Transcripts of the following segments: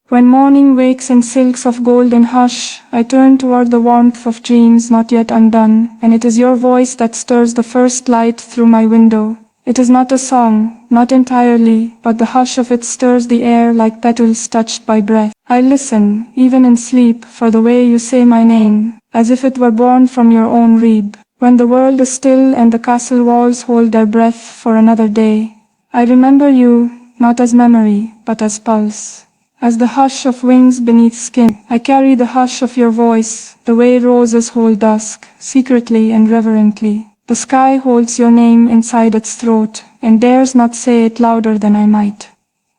When morning wakes in silks of golden hush, I turn toward the warmth of dreams not yet undone, and it is your voice that stirs the first light through my window. It is not a song, not entirely, but the hush of it stirs the air like petals touched by breath. I listen, even in sleep, for the way you say my name, as if it were born from your own rib. When the world is still and the castle walls hold their breath for another day, I remember you, not as memory, but as pulse. As the hush of wings beneath skin, I carry the hush of your voice, the way roses hold dusk, secretly and reverently. The sky holds your name inside its throat, and dares not say it louder than I might.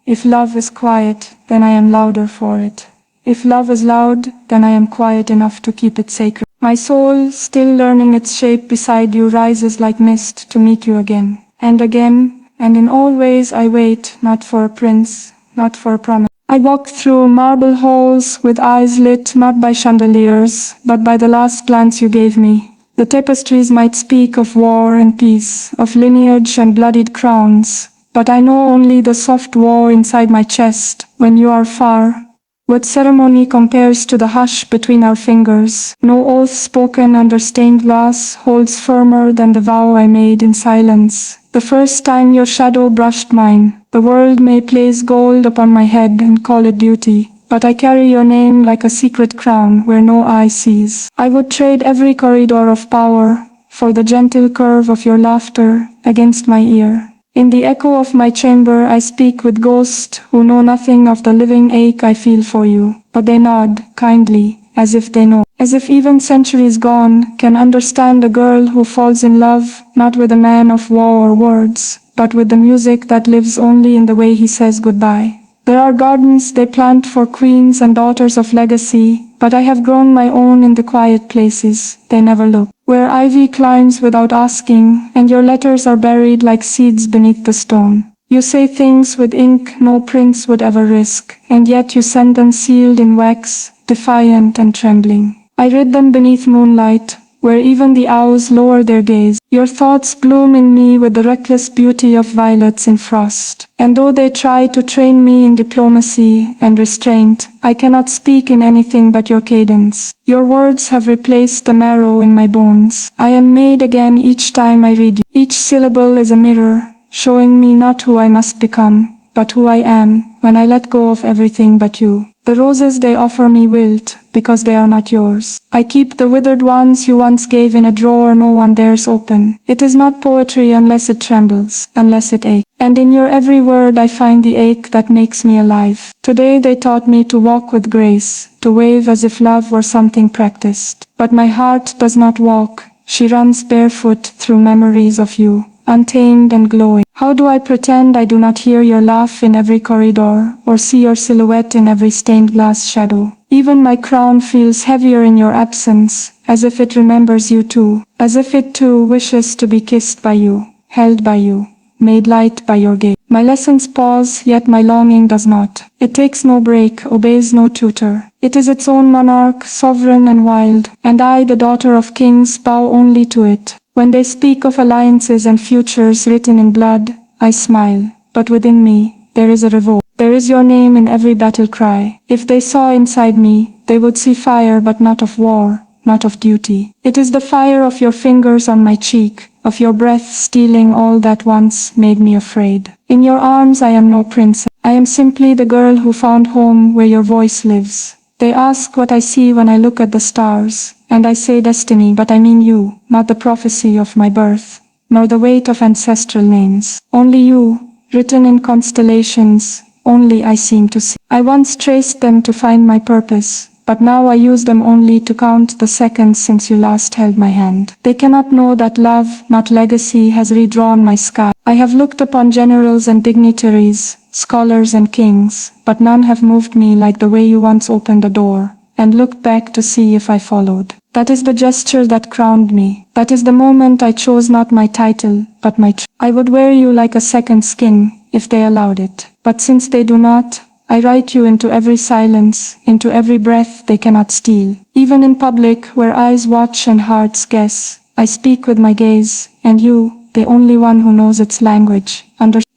If love is quiet, then I am louder for it. If love is loud, then I am quiet enough to keep it sacred. My soul, still learning its shape beside you, rises like mist to meet you again, and in all ways I wait, not for a prince, not for a promise. I walk through marble halls with eyes lit not by chandeliers, but by the last glance you gave me. The tapestries might speak of war and peace, of lineage and bloodied crowns, but I know only the soft war inside my chest when you are far. What ceremony compares to the hush between our fingers? No oath spoken under stained glass holds firmer than the vow I made in silence. The first time your shadow brushed mine, the world may place gold upon my head and call it duty, but I carry your name like a secret crown where no eye sees. I would trade every corridor of power for the gentle curve of your laughter against my ear. In the echo of my chamber I speak with ghosts who know nothing of the living ache I feel for you, but they nod, kindly, as if they know. As if even centuries gone can understand a girl who falls in love, not with a man of war or words, but with the music that lives only in the way he says goodbye. There are gardens they plant for queens and daughters of legacy, but I have grown my own in the quiet places they never look, where ivy climbs without asking, and your letters are buried like seeds beneath the stone. You say things with ink no prince would ever risk, and yet you send them sealed in wax, defiant and trembling. I read them beneath moonlight, where even the owls lower their gaze. Your thoughts bloom in me with the reckless beauty of violets in frost. And though they try to train me in diplomacy and restraint, I cannot speak in anything but your cadence. Your words have replaced the marrow in my bones. I am made again each time I read you. Each syllable is a mirror, showing me not who I must become, but who I am when I let go of everything but you. The roses they offer me wilt, because they are not yours. I keep the withered ones you once gave in a drawer no one dares open. It is not poetry unless it trembles, unless it aches. And in your every word I find the ache that makes me alive. Today they taught me to walk with grace, to wave as if love were something practiced. But my heart does not walk, she runs barefoot through memories of you, untamed and glowing. How do I pretend I do not hear your laugh in every corridor, or see your silhouette in every stained glass shadow? Even my crown feels heavier in your absence, as if it remembers you too, as if it too wishes to be kissed by you, held by you, made light by your gaze. My lessons pause, yet my longing does not. It takes no break, obeys no tutor. It is its own monarch, sovereign and wild, and I, the daughter of kings, bow only to it. When they speak of alliances and futures written in blood, I smile, but within me, there is a revolt. There is your name in every battle cry. If they saw inside me, they would see fire but not of war, not of duty. It is the fire of your fingers on my cheek, of your breath stealing all that once made me afraid. In your arms I am no princess. I am simply the girl who found home where your voice lives. They ask what I see when I look at the stars, and I say destiny, but I mean you, not the prophecy of my birth, nor the weight of ancestral names. Only you, written in constellations, only I seem to see. I once traced them to find my purpose, but now I use them only to count the seconds since you last held my hand. They cannot know that love, not legacy, has redrawn my sky. I have looked upon generals and dignitaries, scholars and kings, but none have moved me like the way you once opened a door, and looked back to see if I followed. That is the gesture that crowned me. That is the moment I chose not my title, but my I would wear you like a second skin, if they allowed it. But since they do not, I write you into every silence, into every breath they cannot steal. Even in public, where eyes watch and hearts guess, I speak with my gaze, and you, the only one who knows its language,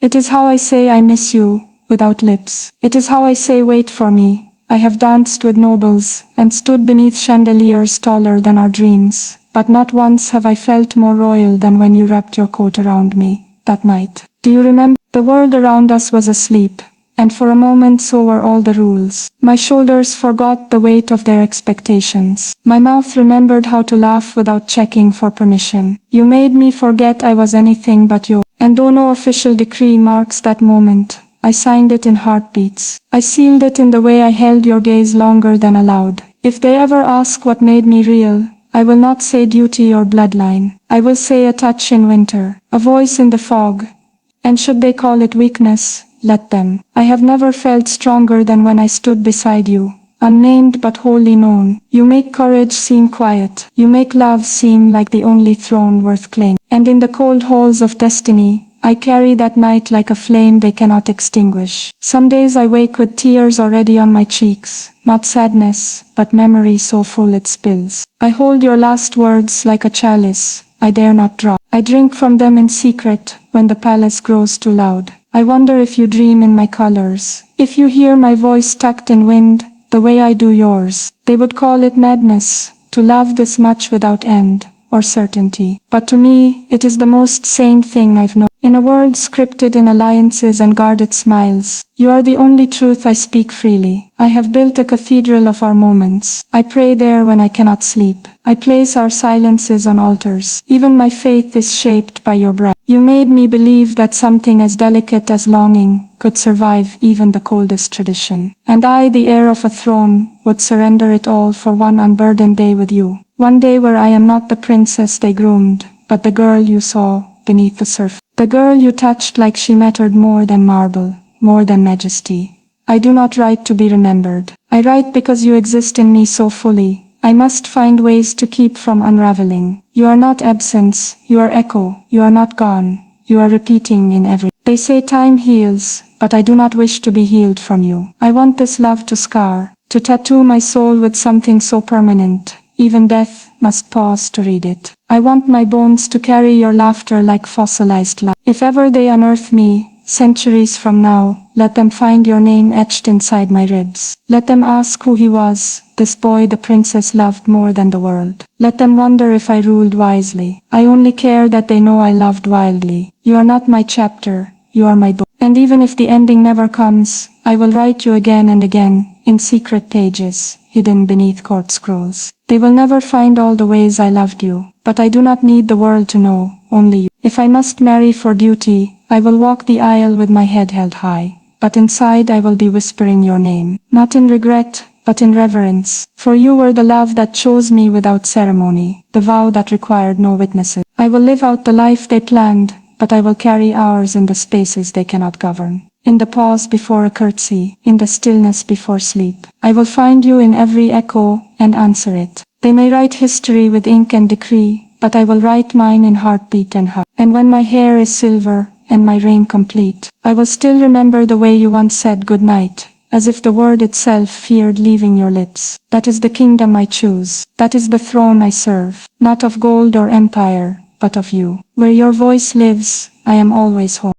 It is how I say I miss you, without lips. It is how I say wait for me. I have danced with nobles, and stood beneath chandeliers taller than our dreams, but not once have I felt more royal than when you wrapped your coat around me, that night. Do you remember? The world around us was asleep, and for a moment so were all the rules. My shoulders forgot the weight of their expectations. My mouth remembered how to laugh without checking for permission. You made me forget I was anything but yours. And though no official decree marks that moment, I signed it in heartbeats. I sealed it in the way I held your gaze longer than allowed. If they ever ask what made me real, I will not say duty or bloodline. I will say a touch in winter, a voice in the fog. And should they call it weakness, let them. I have never felt stronger than when I stood beside you, unnamed but wholly known. You make courage seem quiet. You make love seem like the only throne worth claiming. And in the cold halls of destiny, I carry that night like a flame they cannot extinguish. Some days I wake with tears already on my cheeks, not sadness, but memory so full it spills. I hold your last words like a chalice, I dare not drop. I drink from them in secret, when the palace grows too loud. I wonder if you dream in my colors, if you hear my voice tucked in wind, the way I do yours. They would call it madness, to love this much without end, or certainty. But to me, it is the most sane thing I've known. In a world scripted in alliances and guarded smiles, you are the only truth I speak freely. I have built a cathedral of our moments. I pray there when I cannot sleep. I place our silences on altars. Even my faith is shaped by your breath. You made me believe that something as delicate as longing could survive even the coldest tradition. And I, the heir of a throne, would surrender it all for one unburdened day with you. One day where I am not the princess they groomed, but the girl you saw beneath the surface. The girl you touched like she mattered more than marble, more than majesty. I do not write to be remembered. I write because you exist in me so fully. I must find ways to keep from unraveling. You are not absence, you are echo. You are not gone, you are repeating in every. They say time heals, but I do not wish to be healed from you. I want this love to scar, to tattoo my soul with something so permanent. Even death must pause to read it. I want my bones to carry your laughter like fossilized love. If ever they unearth me, centuries from now, let them find your name etched inside my ribs. Let them ask who he was, this boy the princess loved more than the world. Let them wonder if I ruled wisely. I only care that they know I loved wildly. You are not my chapter, you are my book. And even if the ending never comes, I will write you again and again, in secret pages, hidden beneath court scrolls. They will never find all the ways I loved you, but I do not need the world to know, only you. If I must marry for duty, I will walk the aisle with my head held high, but inside I will be whispering your name, not in regret, but in reverence, for you were the love that chose me without ceremony, the vow that required no witnesses. I will live out the life they planned, but I will carry ours in the spaces they cannot govern. In the pause before a curtsy, in the stillness before sleep. I will find you in every echo, and answer it. They may write history with ink and decree, but I will write mine in heartbeat and heart. And when my hair is silver, and my reign complete, I will still remember the way you once said good night, as if the word itself feared leaving your lips. That is the kingdom I choose. That is the throne I serve. Not of gold or empire, but of you. Where your voice lives, I am always home.